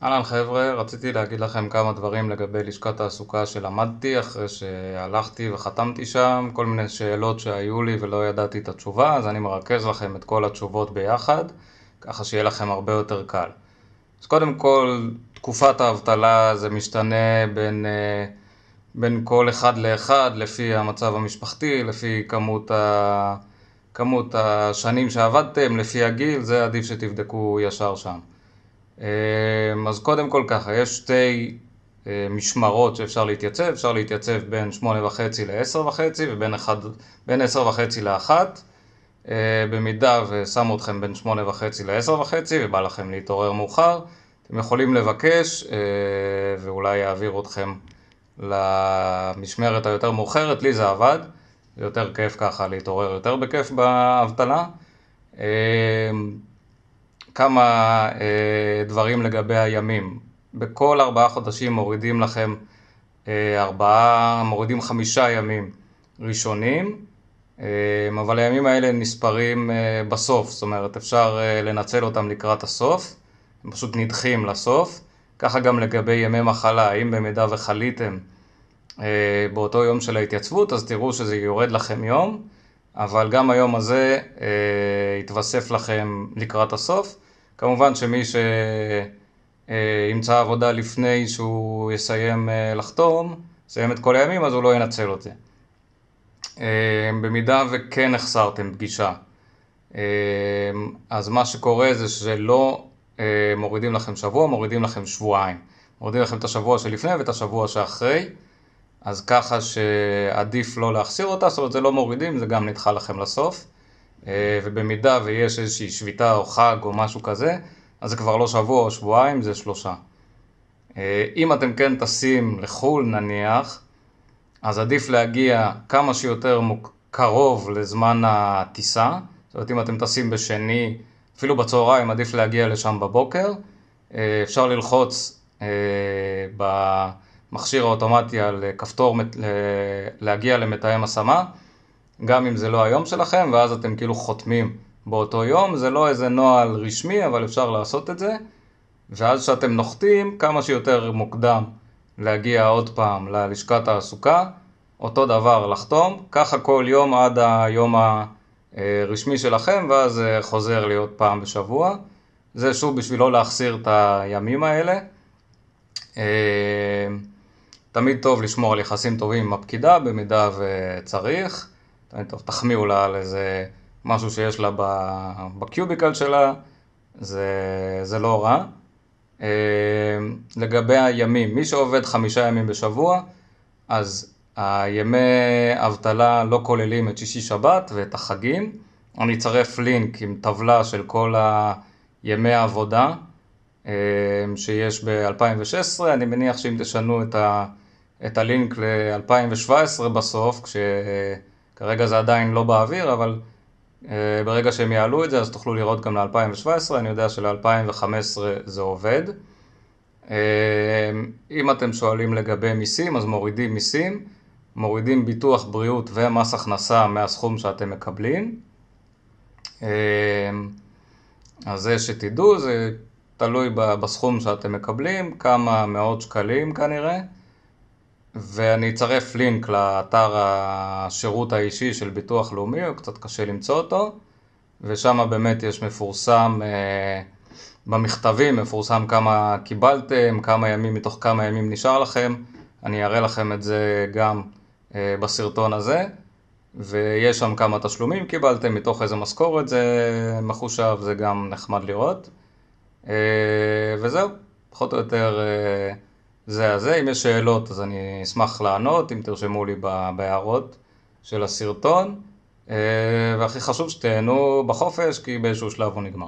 אהלן חבר'ה, רציתי להגיד לכם כמה דברים לגבי לשכת תעסוקה שלמדתי אחרי שהלכתי וחתמתי שם, כל מיני שאלות שהיו לי ולא ידעתי את התשובה, אז אני מרכז לכם את כל התשובות ביחד, ככה שיהיה לכם הרבה יותר קל. אז קודם כל, תקופת האבטלה זה משתנה בין כל אחד לאחד, לפי המצב המשפחתי, לפי כמות השנים שעבדתם, לפי הגיל, זה עדיף שתבדקו ישר שם. אז קודם כל ככה, יש שתי משמרות שאפשר להתייצב, אפשר להתייצב בין 8:30 ל-10:30 ובין 10:30 ל-1. במידה ושמו אתכם בין 8:30 ל-10:30 ובא לכם להתעורר מאוחר, אתם יכולים לבקש ואולי יעביר אתכם למשמרת היותר מאוחרת. לי זה עבד, זה יותר כיף ככה להתעורר יותר בכיף באבטלה. כמה דברים לגבי הימים. בכל 4 חודשים מורידים לכם 5 ימים ראשונים, אבל הימים האלה נספרים בסוף, זאת אומרת אפשר לנצל אותם לקראת הסוף, הם פשוט נדחים לסוף. ככה גם לגבי ימי מחלה, אם במידה וחליתם באותו יום של ההתייצבות, אז תראו שזה יורד לכם יום, אבל גם היום הזה יתווסף לכם לקראת הסוף. כמובן שמי שימצא עבודה לפני שהוא יסיים יסיים את כל הימים, אז הוא לא ינצל את זה. במידה וכן החסרתם פגישה, אז מה שקורה זה שלא מורידים לכם שבוע, מורידים לכם שבועיים. מורידים לכם את השבוע שלפני ואת השבוע שאחרי, אז ככה שעדיף לא להחסיר אותה, זאת אומרת זה לא מורידים, זה גם נדחה לכם לסוף. ובמידה ויש איזושהי שביתה או חג או משהו כזה, אז זה כבר לא שבוע או שבועיים, זה 3. אם אתם כן טסים לחול נניח, אז עדיף להגיע כמה שיותר קרוב לזמן הטיסה. זאת אומרת, אם אתם טסים בשני, אפילו בצהריים, עדיף להגיע לשם בבוקר. אפשר ללחוץ במכשיר האוטומטי על כפתור להגיע למתאם השמה, גם אם זה לא היום שלכם, ואז אתם כאילו חותמים באותו יום. זה לא איזה נוהל רשמי, אבל אפשר לעשות את זה. ואז שאתם נוחתים, כמה שיותר מוקדם להגיע עוד פעם ללשכת תעסוקה, אותו דבר לחתום, ככה כל יום עד היום הרשמי שלכם, ואז חוזר להיות פעם בשבוע. זה שוב בשביל לא להחסיר את הימים האלה. תמיד טוב לשמור על יחסים טובים עם הפקידה, במידה וצריך. טוב, תחמיאו לה על איזה משהו שיש לה בקיוביקל שלה, זה לא רע. לגבי הימים, מי שעובד 5 ימים בשבוע, אז הימי אבטלה לא כוללים את שישי שבת ואת החגים. אני אצרף לינק עם טבלה של כל הימי העבודה שיש ב-2016. אני מניח שאם תשנו את הלינק ל-2017 בסוף, כרגע זה עדיין לא באוויר, אבל ברגע שהם יעלו את זה, אז תוכלו לראות גם ל-2017. אני יודע של-2015 זה עובד. אם אתם שואלים לגבי מיסים, אז מורידים מיסים, מורידים ביטוח בריאות ומס הכנסה מהסכום שאתם מקבלים. אז זה שתדעו, זה תלוי בסכום שאתם מקבלים, כמה מאות שקלים כנראה. ואני אצרף לינק לאתר השירות האישי של ביטוח לאומי, הוא קצת קשה למצוא אותו, ושם באמת יש מפורסם, במכתבים מפורסם כמה קיבלתם, כמה ימים מתוך כמה ימים נשאר לכם. אני אראה לכם את זה גם בסרטון הזה, ויש שם כמה תשלומים קיבלתם, מתוך איזה משכורת זה מחושב, זה גם נחמד לראות. וזהו, פחות או יותר זה. אם יש שאלות אז אני אשמח לענות, אם תרשמו לי בהערות של הסרטון. והכי חשוב שתהנו בחופש, כי באיזשהו שלב הוא נגמר.